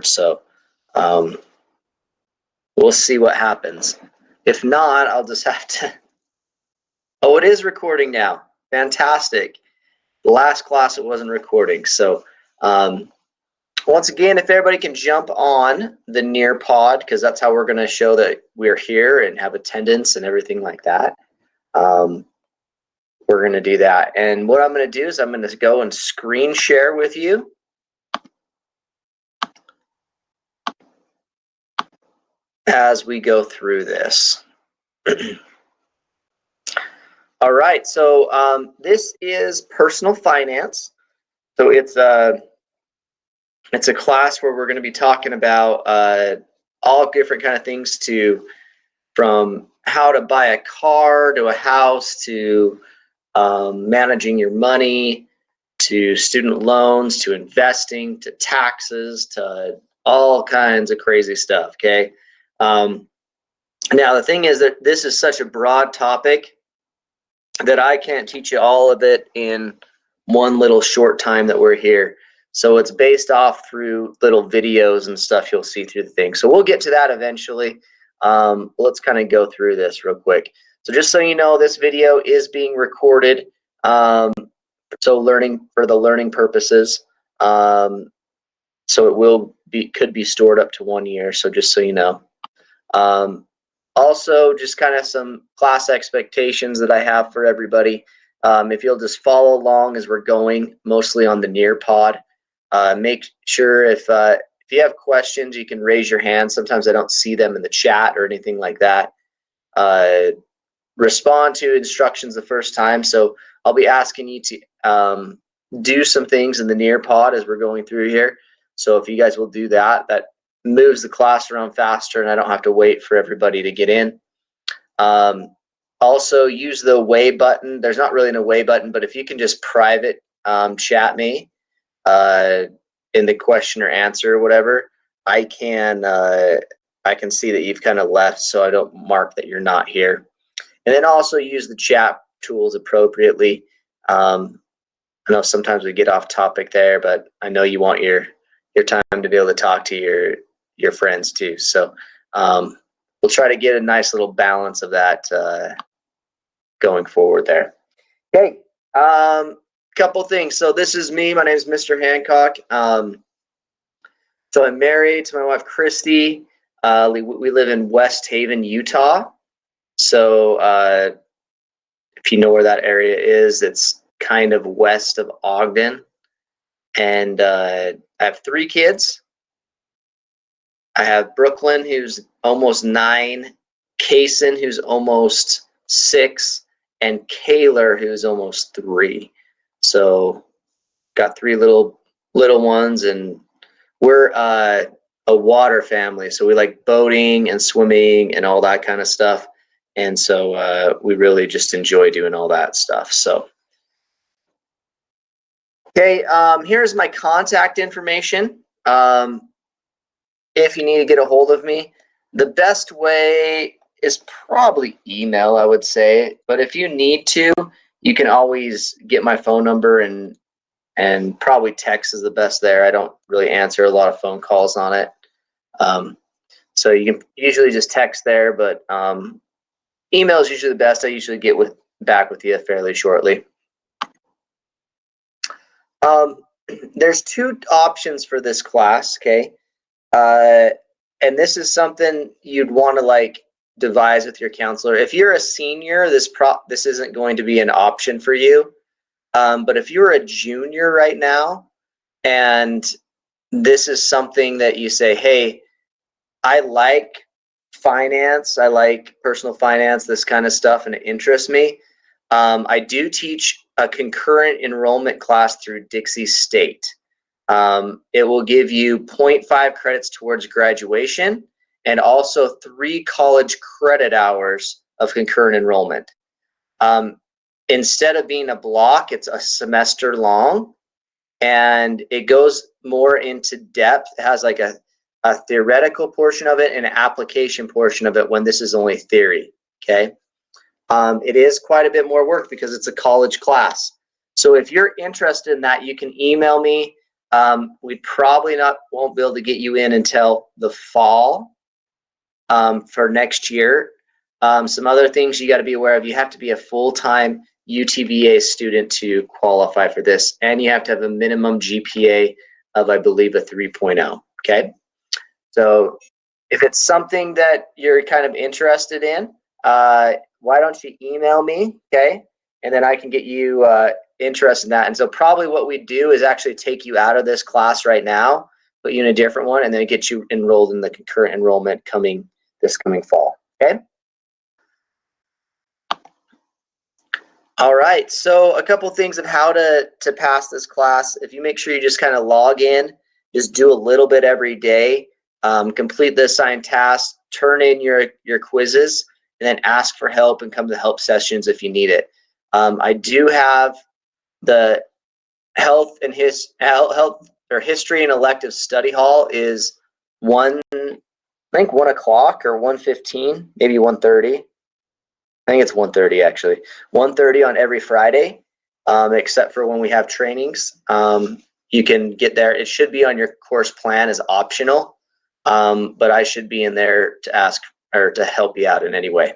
forward. So we'll see what happens. If not, I'll just have to. Oh, it is recording now. Fantastic. The last class it wasn't recording. So once again, if everybody can jump on the Nearpod, because that's how we're going to show that we're here and have attendance and everything like that. We're going to do that. And what I'm going to do is I'm going to go and screen share with you. As we go through this. All right, so this is personal finance. So it's a class where we're going to be talking about all different kind of things, from how to buy a car to a house to managing your money to student loans to investing to taxes to all kinds of crazy stuff. Okay. Now the thing is that this is such a broad topic that I can't teach you all of it in one little short time that we're here. So it's based off through little videos and stuff you'll see through the thing. So we'll get to that eventually. Let's kind of go through this real quick. So just so you know, this video is being recorded. So for the learning purposes. So it could be stored up to 1 year. So just so you know. Also, just kind of some class expectations that I have for everybody. If you'll just follow along as we're going, mostly on the Nearpod. Make sure if you have questions, you can raise your hand. Sometimes I don't see them in the chat or anything like that. Respond to instructions the first time. So I'll be asking you to do some things in the Nearpod as we're going through here. So if you guys will do that, that moves the class around faster and I don't have to wait for everybody to get in. Also use the away button. There's not really an away button, but if you can just private chat me in the question or answer or whatever, I can see that you've kind of left, so I don't mark that you're not here. And then also use the chat tools appropriately. I know sometimes we get off topic there, but I know you want your time to be able to talk to your friends too. So we'll try to get a nice little balance of that going forward there. Okay, couple things. So this is me. My name is Mr. Hancock. So I'm married to my wife, Christy. We live in West Haven, Utah. So if you know where that area is, it's kind of west of Ogden. And I have 3 kids. I have Brooklyn, who's almost 9, Kaysen, who's almost 6, and Kaylor, who's almost 3. So got 3 little ones, and we're a water family. So we like boating and swimming and all that kind of stuff. And so we really just enjoy doing all that stuff. So, okay, here's my contact information. If you need to get a hold of me, the best way is probably email, I would say. But if you need to, you can always get my phone number, and probably text is the best there. I don't really answer a lot of phone calls on it. So you can usually just text there, but email is usually the best. I usually get back with you fairly shortly. There's 2 options for this class, okay? And this is something you'd want to like devise with your counselor. If you're a senior, this isn't going to be an option for you. But if you're a junior right now, and this is something that you say, hey, I like finance, I like personal finance, this kind of stuff, and it interests me. I do teach a concurrent enrollment class through Dixie State. It will give you 0.5 credits towards graduation and also 3 college credit hours of concurrent enrollment. Instead of being a block, it's a semester long, and it goes more into depth. It has like a theoretical portion of it and an application portion of it when this is only theory, okay? It is quite a bit more work because it's a college class. So if you're interested in that, you can email me. We probably won't be able to get you in until the fall for next year. Some other things you got to be aware of: you have to be a full-time UTBA student to qualify for this, and you have to have a minimum GPA of, I believe, a 3.0. Okay, so if it's something that you're kind of interested in, why don't you email me, okay? And then I can get you interested in that. And so probably what we do is actually take you out of this class right now, put you in a different one, and then get you enrolled in the concurrent enrollment this coming fall, okay? All right, so a couple things of how to pass this class. If you make sure you just kind of log in, just do a little bit every day, complete the assigned tasks, turn in your quizzes, and then ask for help and come to help sessions if you need it. I do have the health or history and elective study hall is I think 1 o'clock or 1:15, maybe 1:30. I think it's 1:30 actually. 1:30 on every Friday, except for when we have trainings. You can get there. It should be on your course plan as optional, but I should be in there to ask or to help you out in any way.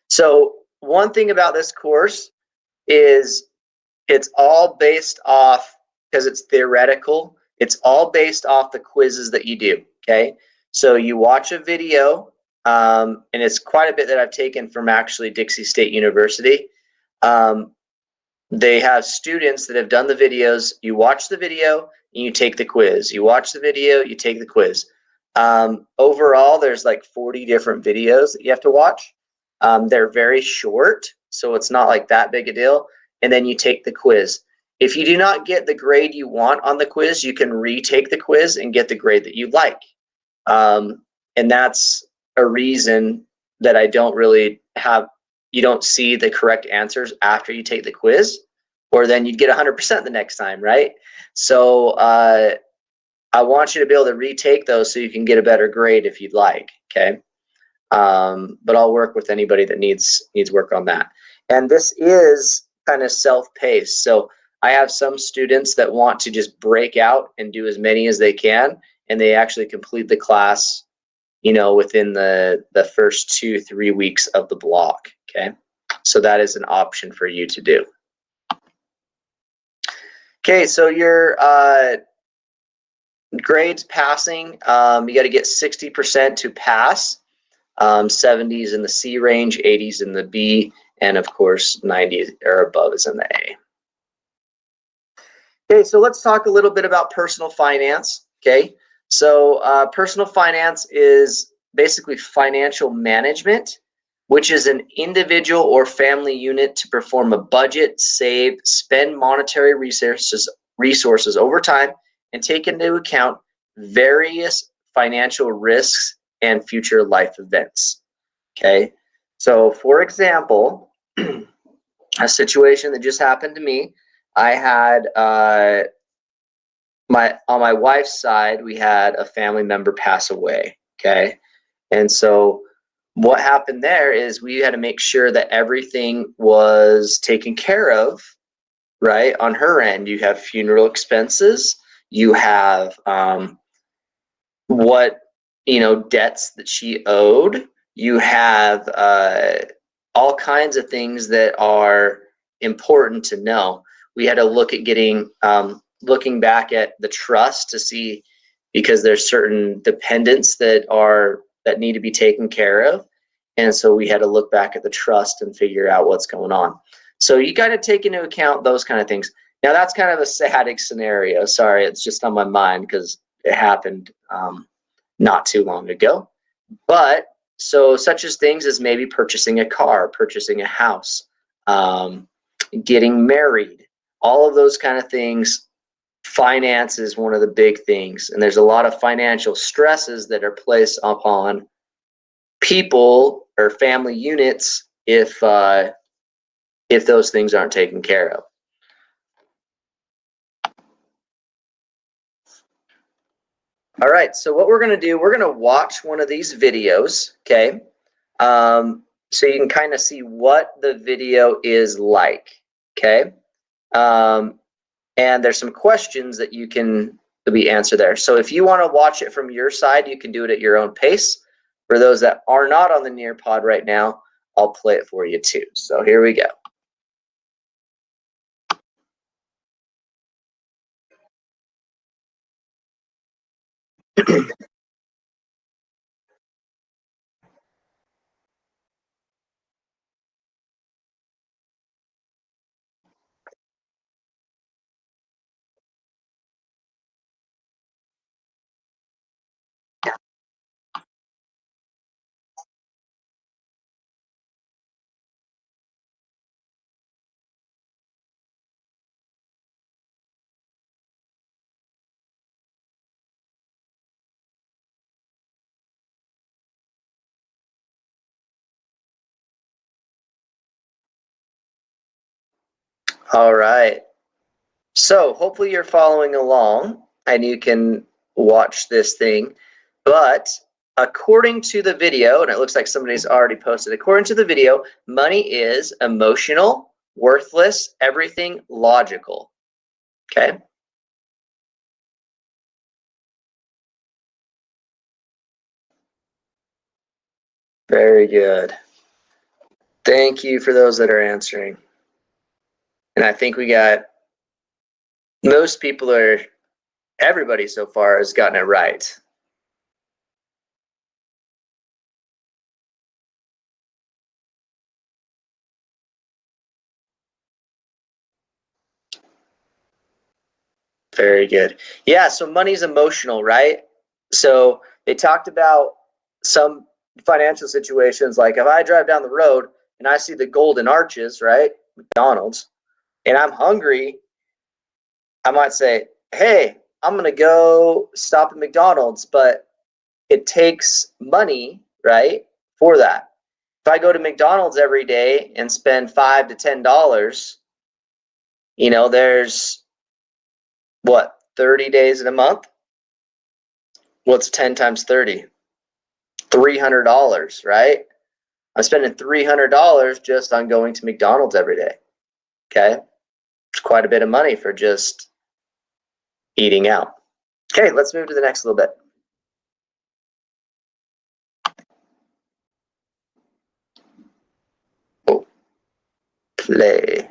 So one thing about this course is it's all based off, because it's theoretical, it's all based off the quizzes that you do, okay? So you watch a video, and it's quite a bit that I've taken from actually Dixie State University. They have students that have done the videos. You watch the video and you take the quiz. You watch the video, you take the quiz. Overall, there's like 40 different videos that you have to watch. They're very short, so it's not like that big a deal. And then you take the quiz. If you do not get the grade you want on the quiz, you can retake the quiz and get the grade that you like. And that's a reason that I don't really have, you don't see the correct answers after you take the quiz, or then you'd get 100% the next time, right? So I want you to be able to retake those so you can get a better grade if you'd like, okay? But I'll work with anybody that needs work on that. And this is kind of self-paced. So I have some students that want to just break out and do as many as they can, and they actually complete the class, you know, within the first 2-3 weeks of the block, okay? So that is an option for you to do. Okay, so your grades passing, you got to get 60% to pass. 70s in the C range, 80s in the B, and of course 90s or above is in the A. Okay, so let's talk a little bit about personal finance. Okay, so personal finance is basically financial management, which is an individual or family unit to perform a budget, save, spend monetary resources over time, and take into account various financial risks and future life events. Okay, so for example, a situation that just happened to me, I had on my wife's side, we had a family member pass away. Okay, and so what happened there is we had to make sure that everything was taken care of, right? On her end, you have funeral expenses, you have what, you know, debts that she owed, you have all kinds of things that are important to know. We had to look at getting looking back at the trust to see, because there's certain dependents that need to be taken care of, and so we had to look back at the trust and figure out what's going on. So you got to take into account those kind of things. Now that's kind of a sad scenario. Sorry, it's just on my mind because it happened not too long ago. But so such as things as maybe purchasing a car, purchasing a house, getting married, all of those kind of things. Finance is one of the big things, and there's a lot of financial stresses that are placed upon people or family units if those things aren't taken care of. All right, so what we're going to do, we're going to watch one of these videos, okay? So you can kind of see what the video is like, okay? and there's some questions that you can be answered there. So if you want to watch it from your side, you can do it at your own pace. For those that are not on the Nearpod right now, I'll play it for you too. So here we go. All right. So hopefully you're following along and you can watch this thing. But according to the video, and it looks like somebody's already posted, according to the video, money is emotional, worthless, everything logical. Okay. Very good. Thank you for those that are answering. And I think we got most people are, everybody so far has gotten it right. Very good. Yeah, so money's emotional, right? So they talked about some financial situations, like if I drive down the road and I see the golden arches, right? McDonald's, and I'm hungry, I might say, hey, I'm going to go stop at McDonald's, but it takes money, right, for that. If I go to McDonald's every day and spend $5 to $10, there's what, 30 days in a month? What's 10 times 30? $300, right? I'm spending $300 just on going to McDonald's every day. Okay. It's quite a bit of money for just eating out. Okay, let's move to the next little bit. Oh, play.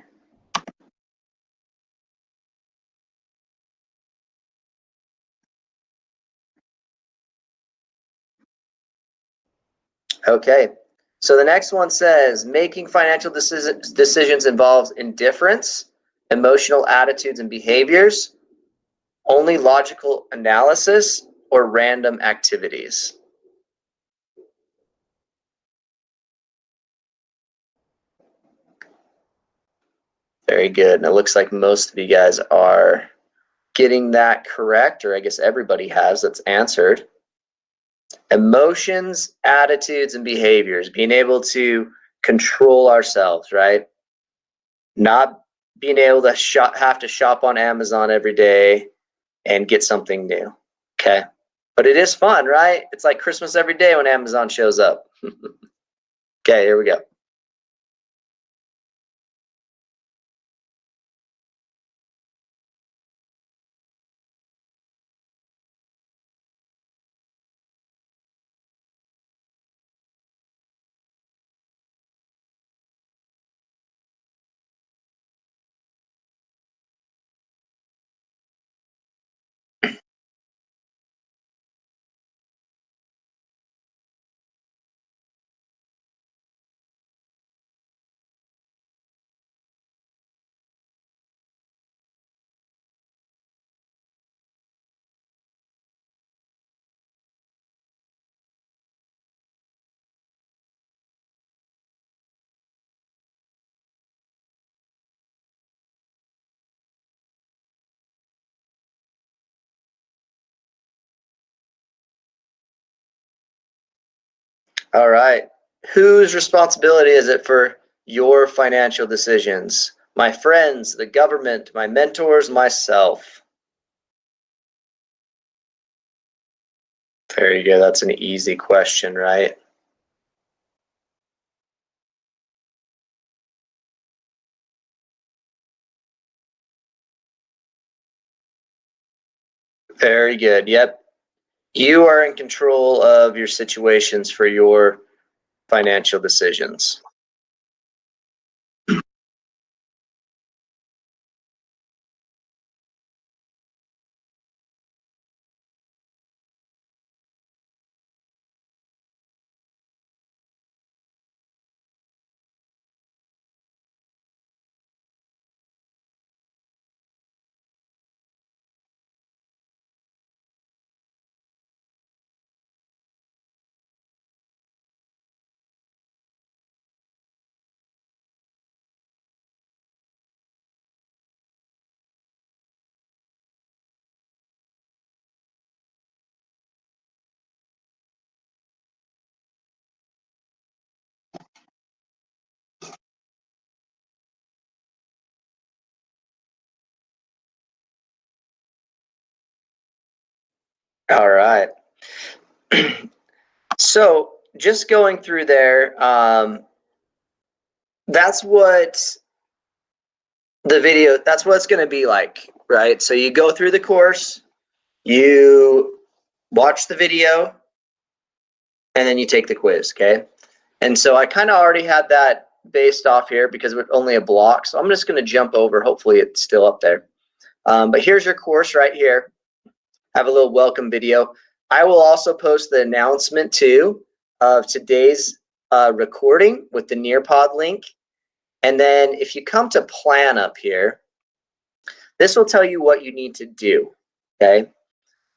Okay. So the next one says making financial decisions involves indifference, emotional attitudes and behaviors, only logical analysis, or random activities. Very good. And it looks like most of you guys are getting that correct, or I guess everybody has that's answered. Emotions, attitudes, and behaviors, being able to control ourselves, right? Not being able to have to shop on Amazon every day and get something new. Okay. But it is fun, right? It's like Christmas every day when Amazon shows up. Okay, here we go. All right. Whose responsibility is it for your financial decisions? My friends, the government, my mentors, myself. Very good. That's an easy question, right? Very good. Yep. You are in control of your situations for your financial decisions. All right. So just going through there, that's what that's what it's going to be like, right? So you go through the course, you watch the video, and then you take the quiz, okay? And so I kind of already had that based off here because it's only a block. So I'm just going to jump over. Hopefully it's still up there. But here's your course right here. I have a little welcome video. I will also post the announcement too of today's recording with the Nearpod link. And then if you come to plan up here, this will tell you what you need to do, okay?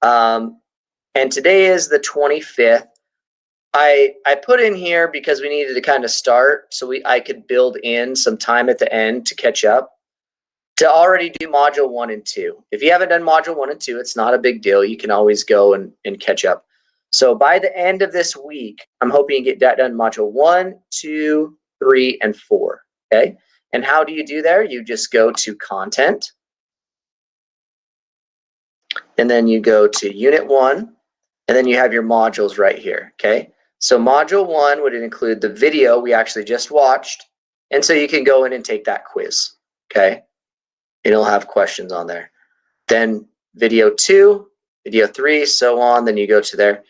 And today is the 25th. I put in here because we needed to kind of start so I could build in some time at the end to catch up to already do module 1 and 2. If you haven't done module 1 and 2, it's not a big deal. You can always go and catch up. So by the end of this week, I'm hoping you get that done module 1, 2, 3, and 4. Okay. And how do you do there? You just go to content. And then you go to unit 1. And then you have your modules right here. Okay. So module 1 would include the video we actually just watched. And so you can go in and take that quiz. Okay. It'll have questions on there. Then video 2, video 3, so on. Then you go to there.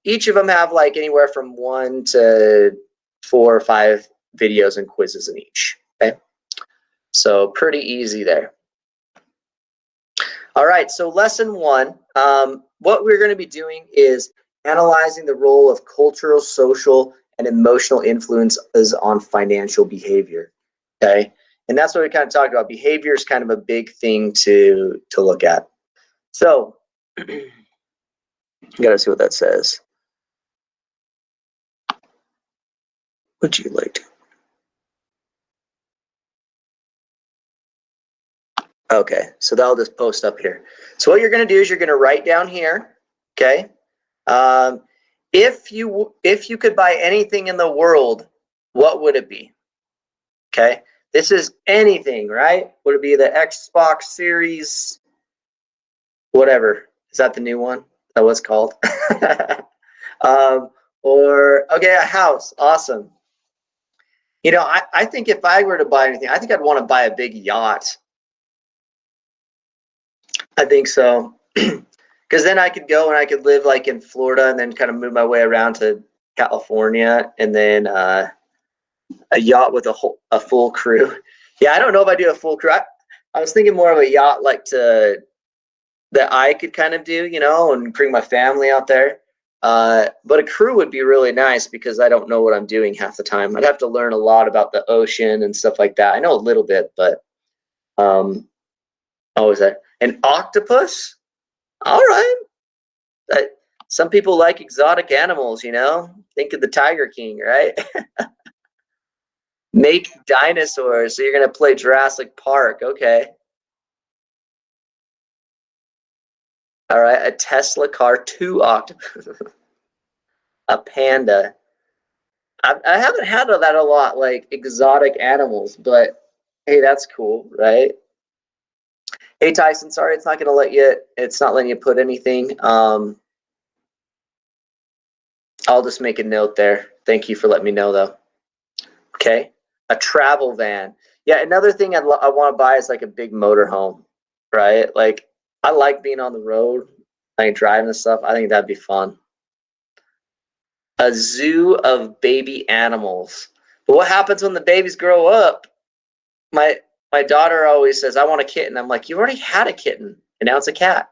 Each of them have like anywhere from 1 to 4 or 5 videos and quizzes in each. Okay. So pretty easy there. All right. So lesson 1, what we're going to be doing is analyzing the role of cultural, social, and emotional influences on financial behavior. Okay. And that's what we kind of talked about. Behavior is kind of a big thing to look at. So, you got to see what that says. Would you like to? Okay, so that'll just post up here. So what you're going to do is you're going to write down here. Okay. If you could buy anything in the world, what would it be? Okay. This is anything, right? Would it be the Xbox Series, whatever? Is that the new one? Is that what it's called? Or, okay, a house. Awesome. You know, I think if I were to buy anything, I think I'd want to buy a big yacht. I think so. Because then I could go and I could live like in Florida and then kind of move my way around to California, and then a yacht with a full crew. Yeah, I don't know if I do a full crew. I was thinking more of a yacht like that I could kind of do, you know, and bring my family out there. But a crew would be really nice because I don't know what I'm doing half the time. I'd have to learn a lot about the ocean and stuff like that. I know a little bit, but oh, is that an octopus? All right. Some people like exotic animals, you know. Think of the Tiger King, right? Make dinosaurs. So you're gonna play Jurassic Park, okay? All right. A Tesla car, 2 octopus, a panda. I haven't had that a lot, like exotic animals, but hey, that's cool, right? Hey Tyson, sorry, it's not gonna let you. It's not letting you put anything. I'll just make a note there. Thank you for letting me know, though. Okay, a travel van. Yeah, another thing I want to buy is like a big motorhome, right? Like I like being on the road, like driving and stuff. I think that'd be fun. A zoo of baby animals. But what happens when the babies grow up? My daughter always says, I want a kitten. I'm like, you already had a kitten, and now it's a cat.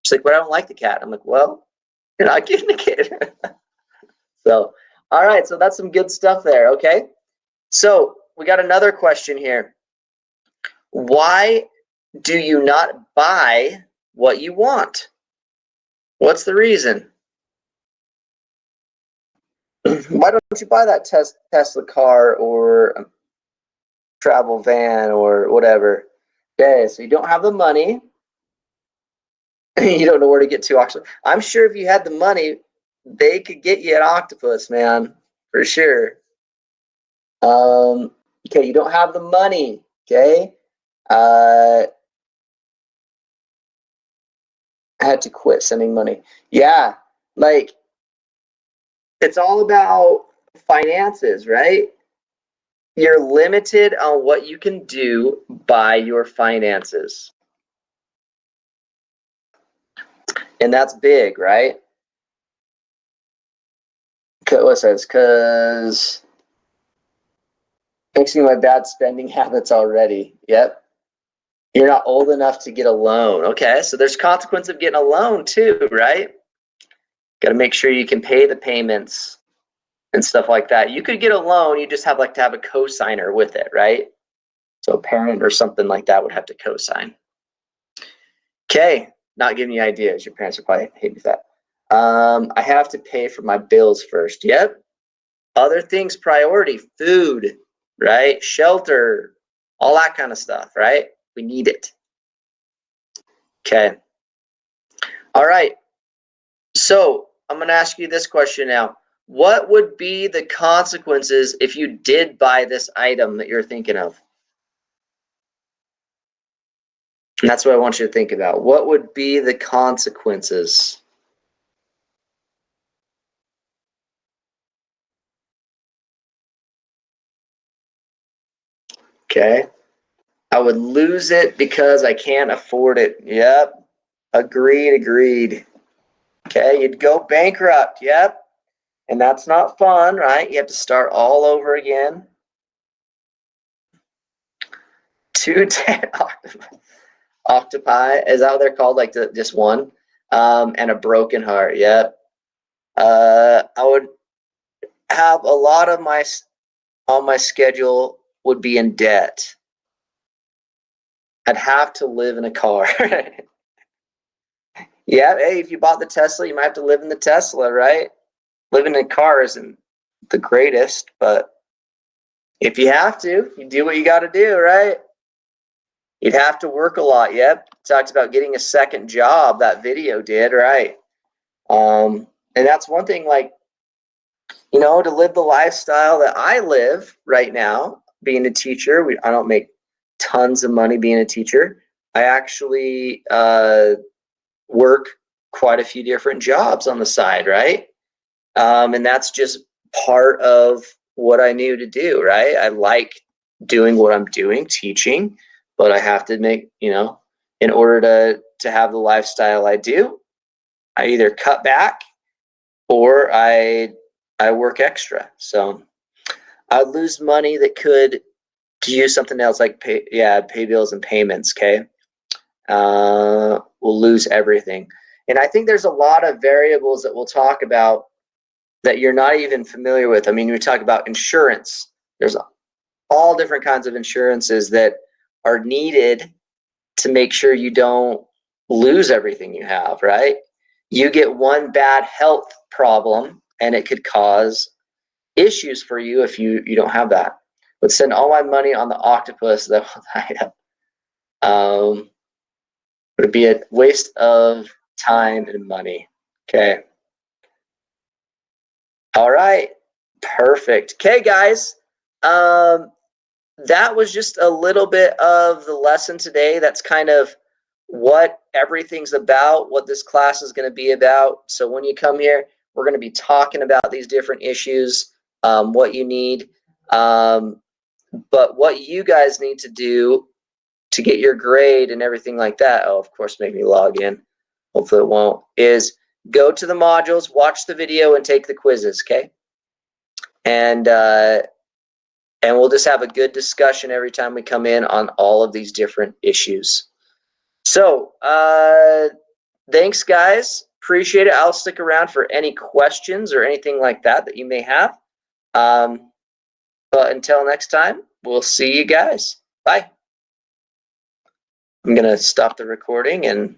She's like, but I don't like the cat. I'm like, well, you're not getting a kitten. So, all right, so that's some good stuff there, okay? So we got another question here. Why do you not buy what you want? What's the reason? Why don't you buy that Tesla car or travel van or whatever? Okay, so you don't have the money. You don't know where to get to Oxford. I'm sure if you had the money, they could get you an octopus, man, for sure. Okay, you don't have the money. Okay, I had to quit sending money. Yeah, like it's all about finances, right? You're limited on what you can do by your finances. And that's big, right? What says? Because fixing my bad spending habits already. Yep. You're not old enough to get a loan. Okay, so there's consequence of getting a loan too, right? Got to make sure you can pay the payments and stuff like that. You could get a loan, you just have like to have a co-signer with it, right? So a parent or something like that would have to co-sign. Okay, not giving you ideas. Your parents are probably hating that. I have to pay for my bills first. Yep. Other things priority, food, right? Shelter, all that kind of stuff, right? We need it. Okay. All right. So I'm going to ask you this question now. What would be the consequences if you did buy this item that you're thinking of? And that's what I want you to think about. What would be the consequences? Okay. I would lose it because I can't afford it. Yep. Agreed. Okay. You'd go bankrupt. Yep. And that's not fun, right? You have to start all over again. 2 dead octopi. Is that what they're called? Like just one? And a broken heart. Yep. I would have a lot of my on my schedule would be in debt. I'd have to live in a car. Yeah, hey, if you bought the Tesla, you might have to live in the Tesla, right? Living in a car isn't the greatest, but if you have to, you do what you got to do, right? You'd have to work a lot. Yep. Talks about getting a second job. That video did, right? And that's one thing, like, you know, to live the lifestyle that I live right now, being a teacher. I don't make tons of money being a teacher. I actually work quite a few different jobs on the side, right? And that's just part of what I knew to do, right? I like doing what I'm doing, teaching, but I have to make, you know, in order to have the lifestyle I do, I either cut back or I work extra. So I'd lose money that could do something else like pay bills and payments. Okay, we'll lose everything. And I think there's a lot of variables that we'll talk about that you're not even familiar with. I mean, we talk about insurance. There's all different kinds of insurances that are needed to make sure you don't lose everything you have, right? You get one bad health problem and it could cause issues for you if you don't have that. But send all my money on the octopus that I have. It would be a waste of time and money. Okay. All right. Perfect. Okay, guys. That was just a little bit of the lesson today. That's kind of what everything's about, what this class is going to be about. So when you come here, we're going to be talking about these different issues, what you need. But what you guys need to do to get your grade and everything like that, oh, of course, make me log in. Hopefully it won't. Is go to the modules, watch the video, and take the quizzes, okay? And we'll just have a good discussion every time we come in on all of these different issues. So, thanks, guys. Appreciate it. I'll stick around for any questions or anything like that that you may have. But until next time, we'll see you guys. Bye. I'm going to stop the recording and